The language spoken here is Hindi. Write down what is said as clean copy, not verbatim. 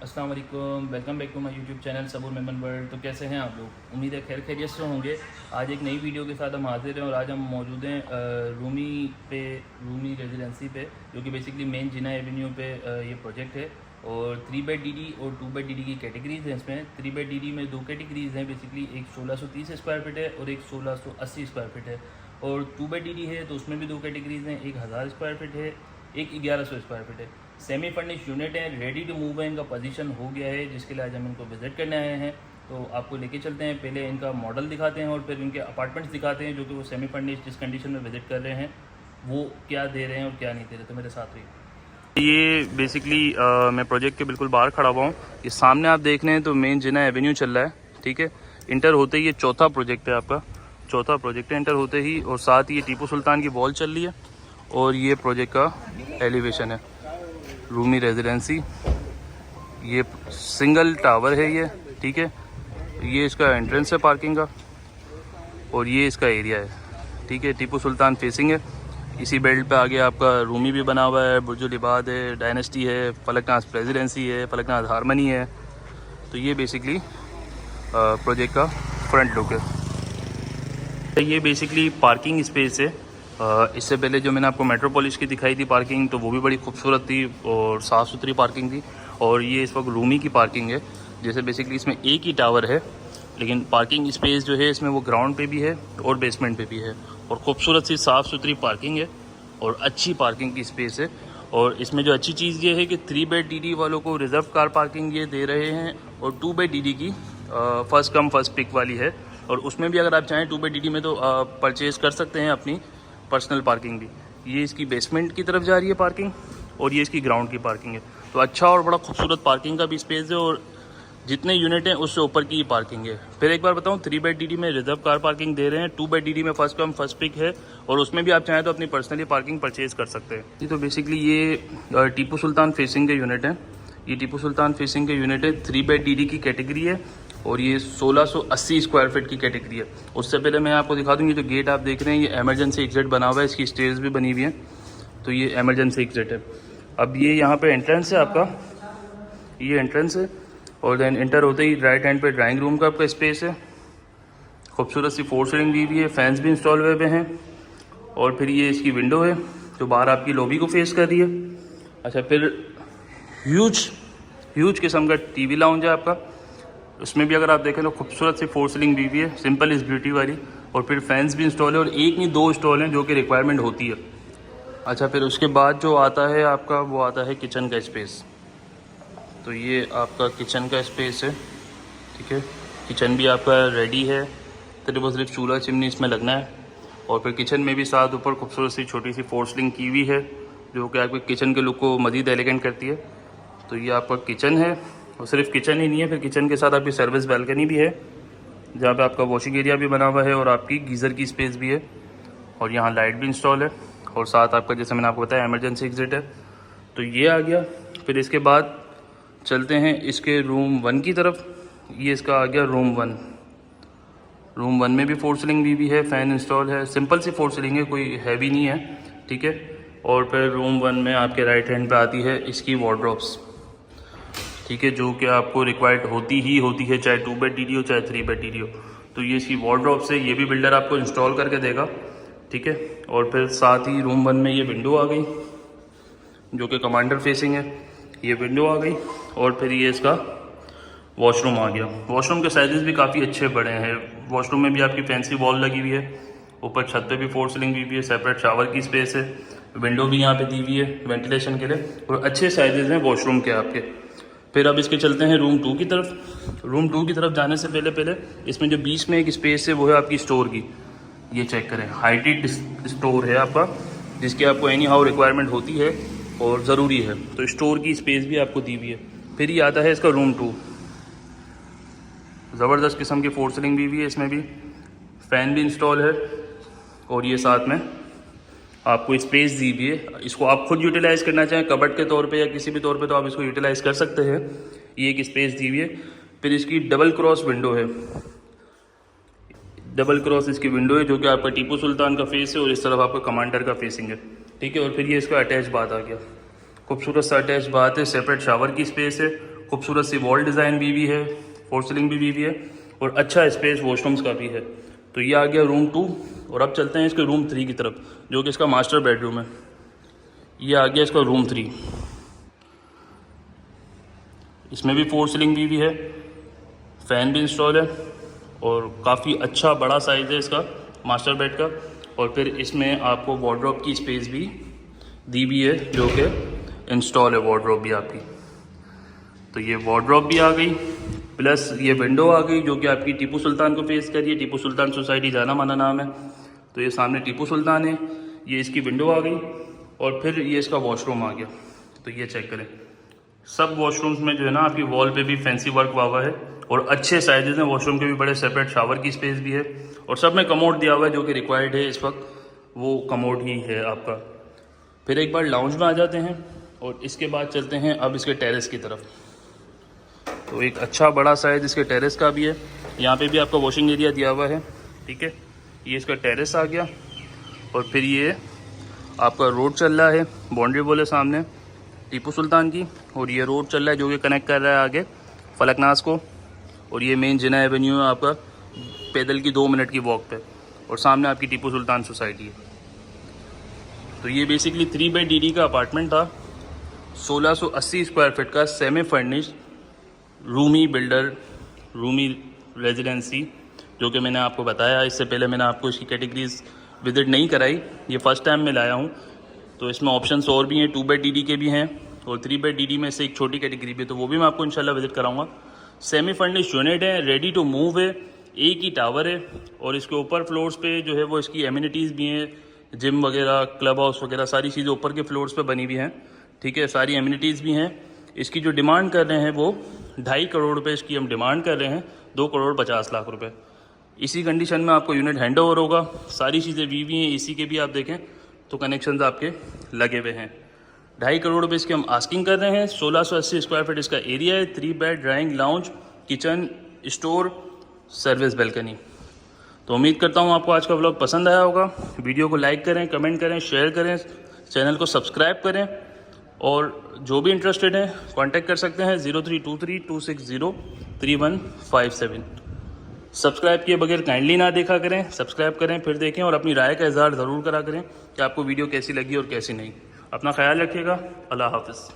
अस्सलाम वालेकुम, welcome back to my YouTube channel Saboor Memon World. तो कैसे हैं आप लोग? उम्मीद है खैर खैरियत से होंगे। आज एक नई वीडियो के साथ हम हाजिर हैं और आज हम मौजूद हैं रूमी रेजिडेंसी पे, जो कि बेसिकली मेन जिना एवेन्यू पे ये प्रोजेक्ट है। और 3 बेड डीडी और 2 बेड डीडी की कैटेगरीज हैं इसमें। 3 बेड डीडी में दो कैटेगरीज हैं बेसिकली, एक 1630 स्क्वायर फीट है और एक 1680 स्क्वायर फीट है। और 2 बेड डीडी है तो उसमें भी दो कैटेगरीज हैं, एक 1000 स्क्वायर फीट है, एक 1100 स्क्वायर फीट है। सेमी फर्निश यूनिट है, रेडी टू मूव है, इनका पोजीशन हो गया है, जिसके लिए आज हम इनको विजिट करने आए हैं। तो आपको लेके चलते हैं, पहले इनका मॉडल दिखाते हैं और फिर इनके अपार्टमेंट्स दिखाते हैं, जो कि वो सेमी फर्निश जिस कंडीशन में विजिट कर रहे हैं वो क्या दे रहे हैं और क्या नहीं दे रहे। तो मेरे साथ रहिए। ये बेसिकली मैं प्रोजेक्ट के बिल्कुल बाहर खड़ा हुआ हूँ। ये सामने आप देख रहे हैं तो मेन जिना एवेन्यू चल रहा है, ठीक है। इंटर होते ही ये चौथा प्रोजेक्ट है, आपका चौथा प्रोजेक्ट है इंटर होते ही। और साथ ही ये टीपू सुल्तान की वॉल चल रही है और ये प्रोजेक्ट का एलिवेशन है। रूमी रेजिडेंसी, ये सिंगल टावर है ये, ठीक है। ये इसका एंट्रेंस है पार्किंग का और ये इसका एरिया है, ठीक है। टीपू सुल्तान फेसिंग है। इसी बेल्ट पे आगे आपका रूमी भी बना हुआ है, बुर्जुल इबाद है, डायनेस्टी है, फलकनाज प्रेसिडेंसी है, फलकनाज हारमनी है। तो ये बेसिकली प्रोजेक्ट का फ्रंट लुक है। ये बेसिकली पार्किंग स्पेस है। इससे पहले जो मैंने आपको मेट्रोपोलिस की दिखाई थी पार्किंग, तो वो भी बड़ी खूबसूरत थी और साफ़ सुथरी पार्किंग थी। और ये इस वक्त रूमी की पार्किंग है। जैसे बेसिकली इसमें एक ही टावर है, लेकिन पार्किंग स्पेस जो है इसमें वो ग्राउंड पे भी है और बेसमेंट पे भी है। और खूबसूरत सी साफ़ सुथरी पार्किंग है और अच्छी पार्किंग की स्पेस है। और इसमें जो अच्छी चीज़ ये है कि 3 बेड डीडी वालों को रिजर्व कार पार्किंग ये दे रहे हैं और 2 बेड डीडी की फर्स्ट कम फर्स्ट पिक वाली है। और उसमें भी अगर आप चाहें 2 बेड डीडी में तो परचेज़ कर सकते हैं अपनी पर्सनल पार्किंग भी। ये इसकी बेसमेंट की तरफ जा रही है पार्किंग और ये इसकी ग्राउंड की पार्किंग है। तो अच्छा और बड़ा खूबसूरत पार्किंग का भी स्पेस है और जितने यूनिट हैं उससे ऊपर की पार्किंग है। फिर एक बार बताऊं, 3 बेड डीडी में रिजर्व कार पार्किंग दे रहे हैं, 2 बेड डीडी में फर्स्ट कम फर्स्ट पिक है और उसमें भी आप चाहें तो अपनी पर्सनली पार्किंग परचेज कर सकते हैं। तो बेसिकली ये टीपू सुल्तान फेसिंग के यूनिट हैं। ये टीपू सुल्तान फेसिंग के यूनिट है, 3 बेड डीडी की कैटेगरी है और ये 1680 स्क्वायर फीट की कैटेगरी है। उससे पहले मैं आपको दिखा दूँ, ये जो गेट आप देख रहे हैं ये एमरजेंसी एग्जिट बना हुआ है, इसकी स्टेयर्स भी बनी हुई हैं। तो ये एमरजेंसी एग्जिट है। अब ये यहाँ पे एंट्रेंस है आपका, ये एंट्रेंस है। और देन इंटर होते ही राइट हैंड पे ड्राइंग रूम का आपका स्पेस है। खूबसूरत सी 4 सीलिंग दी हुई है, फैंस भी इंस्टॉल हुए हुए हैं। और फिर ये इसकी विंडो है जो बाहर आपकी लॉबी को फेस कर रही है। अच्छा, फिर ह्यूज किस्म का टीवी लाउंज है आपका। उसमें भी अगर आप देखें तो खूबसूरत सी 4 सीलिंग दी हुई है, सिंपल इज़ ब्यूटी वाली। और फिर फैंस भी इंस्टॉल है और एक नहीं 2 इंस्टॉल हैं जो कि रिक्वायरमेंट होती है। अच्छा, फिर उसके बाद जो आता है आपका वो आता है किचन का स्पेस। तो ये आपका किचन का स्पेस है, ठीक है। किचन भी आपका रेडी है, सिर्फ चूल्हा चिमनी इसमें लगना है। और फिर किचन में भी साथ ऊपर खूबसूरत सी छोटी सी 4 सीलिंग की हुई है, जो कि आपके किचन के लुक को मज़ीद एलिगेंट करती है। तो ये आपका किचन है और सिर्फ किचन ही नहीं है, फिर किचन के साथ आपकी सर्विस बैल्कनी भी है, जहाँ पे आपका वॉशिंग एरिया भी बना हुआ है और आपकी गीज़र की स्पेस भी है। और यहाँ लाइट भी इंस्टॉल है और साथ आपका, जैसे मैंने आपको बताया, एमरजेंसी एग्जिट है। तो ये आ गया। फिर इसके बाद चलते हैं इसके रूम 1 की तरफ। ये इसका आ गया रूम 1। रूम 1 में भी 4 सीलिंग भी है, फ़ैन इंस्टॉल है, सिंपल सी 4 सीलिंग है, कोई हैवी नहीं है, ठीक है। और फिर रूम 1 में आपके राइट हैंड पे आती है इसकी वार्डरोब्स, ठीक है, जो कि आपको रिक्वायर्ड होती है, चाहे 2 बेड डीडी हो चाहे 3 बेड डीडी हो। तो ये इसकी वार्डरोब्स है, ये भी बिल्डर आपको इंस्टॉल करके देगा, ठीक है। और फिर साथ ही रूम 1 में ये विंडो आ गई जो कि कमांडर फेसिंग है, ये विंडो आ गई। और फिर ये इसका वॉशरूम आ गया। वॉशरूम के साइजेस भी काफ़ी अच्छे बड़े हैं। वॉशरूम में भी आपकी फैंसी वॉल लगी हुई है, ऊपर छत पे भी 4 सीलिंग भी है, सेपरेट शावर की स्पेस है, विंडो भी यहाँ पे दी हुई है वेंटिलेशन के लिए और अच्छे साइजेस हैं वॉशरूम के आपके। फिर अब इसके चलते हैं रूम 2 की तरफ। रूम 2 की तरफ जाने से पहले इसमें जो बीच में एक स्पेस है वो है आपकी स्टोर की। ये चेक करें, हाइटेड स्टोर है आपका, जिसकी आपको एनी हाउ रिक्वायरमेंट होती है और ज़रूरी है। तो स्टोर की स्पेस भी आपको दी हुई है। फिर ये आता है इसका रूम 2, ज़बरदस्त किस्म की 4 सीलिंग भी है, इसमें भी फ़ैन भी इंस्टॉल है और ये साथ में आपको स्पेस दी हुई है। इसको आप खुद यूटिलाइज़ करना चाहें कबर्ड के तौर पे या किसी भी तौर पे, तो आप इसको यूटिलाइज़ कर सकते हैं। ये एक स्पेस दी हुई है। फिर इसकी डबल क्रॉस विंडो है, डबल क्रॉस इसकी विंडो है, जो कि आपका टीपू सुल्तान का फेस है और इस तरफ आपका कमांडर का फेसिंग है, ठीक है। और फिर ये इसका अटैच बाथ आ गया, खूबसूरत सा अटैच बाथ है, सेपरेट शावर की स्पेस है खूबसूरत सी वॉल डिज़ाइन भी है, फोर सीलिंग भी है और अच्छा स्पेस वॉशरूम्स का भी है। तो ये आ गया रूम 2 और अब चलते हैं इसके रूम 3 की तरफ, जो कि इसका मास्टर बेडरूम है। ये आ गया इसका रूम 3। इसमें भी फोर सीलिंग भी है, फ़ैन भी इंस्टॉल है और काफ़ी अच्छा बड़ा साइज़ है इसका मास्टर बेड का। और फिर इसमें आपको वार्डरोब की स्पेस भी दी भी है, जो कि इंस्टॉल है वार्डरोब भी आपकी। तो ये वार्डरोब भी आ गई, प्लस ये विंडो आ गई जो कि आपकी टीपू सुल्तान को फेस कर रही है। टीपू सुल्तान सोसाइटी जाना माना नाम है, तो ये सामने टीपू सुल्तान है, ये इसकी विंडो आ गई। और फिर ये इसका वॉशरूम आ गया। तो ये चेक करें, सब वॉशरूम्स में जो है ना आपकी वॉल पे भी फैंसी वर्क हुआ है और अच्छे साइजेस हैं वॉशरूम के भी, बड़े सेपरेट शावर की स्पेस भी है और सब में कमोड दिया हुआ है जो कि रिक्वायर्ड है इस वक्त, वो कमोड ही है आपका। फिर एक बार लाउंज में आ जाते हैं और इसके बाद चलते हैं अब इसके टेरेस की तरफ। तो एक अच्छा बड़ा साइज इसके टेरेस का भी है, यहाँ पे भी आपका वॉशिंग एरिया दिया हुआ है, ठीक है। ये इसका टेरेस आ गया और फिर ये आपका रोड चल रहा है, बाउंड्री वॉल है सामने टीपू सुल्तान की, और ये रोड चल रहा है जो कि कनेक्ट कर रहा है आगे फलकनाज को। और ये मेन जिना एवेन्यू है आपका, पैदल की 2 मिनट की वॉक पे, और सामने आपकी टीपू सुल्तान सोसाइटी है। तो ये बेसिकली 3 बाई DD का अपार्टमेंट था, 1680 स्क्वायर फीट का semi furnished Rumi builder Rumi residency, जो कि मैंने आपको बताया। इससे पहले मैंने आपको इसकी कैटेगरीज विजिट नहीं कराई, ये फर्स्ट टाइम मैं लाया हूँ। तो इसमें ऑप्शंस और भी हैं, 2 बाई DD के भी हैं और 3 बाई DD में से एक छोटी कैटेगरी भी है, तो वो भी मैं आपको इंशाल्लाह विजिट कराऊंगा। सेमी फर्निश्ड यूनिट है, रेडी टू मूव है, एक ही टावर है और इसके ऊपर फ्लोर्स पे जो है वो इसकी एमिनिटीज़ भी हैं, जिम वगैरह, क्लब हाउस वगैरह, सारी चीज़ें ऊपर के फ्लोर्स पे बनी हुई हैं, ठीक है। सारी एमिनिटीज़ भी हैं। इसकी जो डिमांड कर रहे हैं वो 2.5 करोड़ रुपये इसकी हम डिमांड कर रहे हैं, 2 करोड़ 50 लाख रुपये। इसी कंडीशन में आपको यूनिट हैंड ओवर होगा। सारी चीज़ें वी हैं, AC के भी आप देखें तो कनेक्शंस आपके लगे हुए हैं। 2.5 करोड़ रुपये इसके हम आस्किंग कर रहे हैं। 1680 स्क्वायर फीट इसका एरिया है, 3 bed, drawing, lounge, kitchen, store, service balcony. तो उम्मीद करता हूँ आपको आज का व्लॉग पसंद आया होगा। वीडियो को लाइक करें, कमेंट करें, शेयर करें, चैनल को सब्सक्राइब करें और जो भी इंटरेस्टेड हैं कांटेक्ट कर सकते हैं 0323260357। सब्सक्राइब किए बगैर काइंडली ना देखा करें, सब्सक्राइब करें फिर देखें और अपनी राय का इजहार ज़रूर करा करें कि आपको वीडियो कैसी लगी और कैसी नहीं। अपना ख्याल रखिएगा। अल्लाह हाफ़िज़।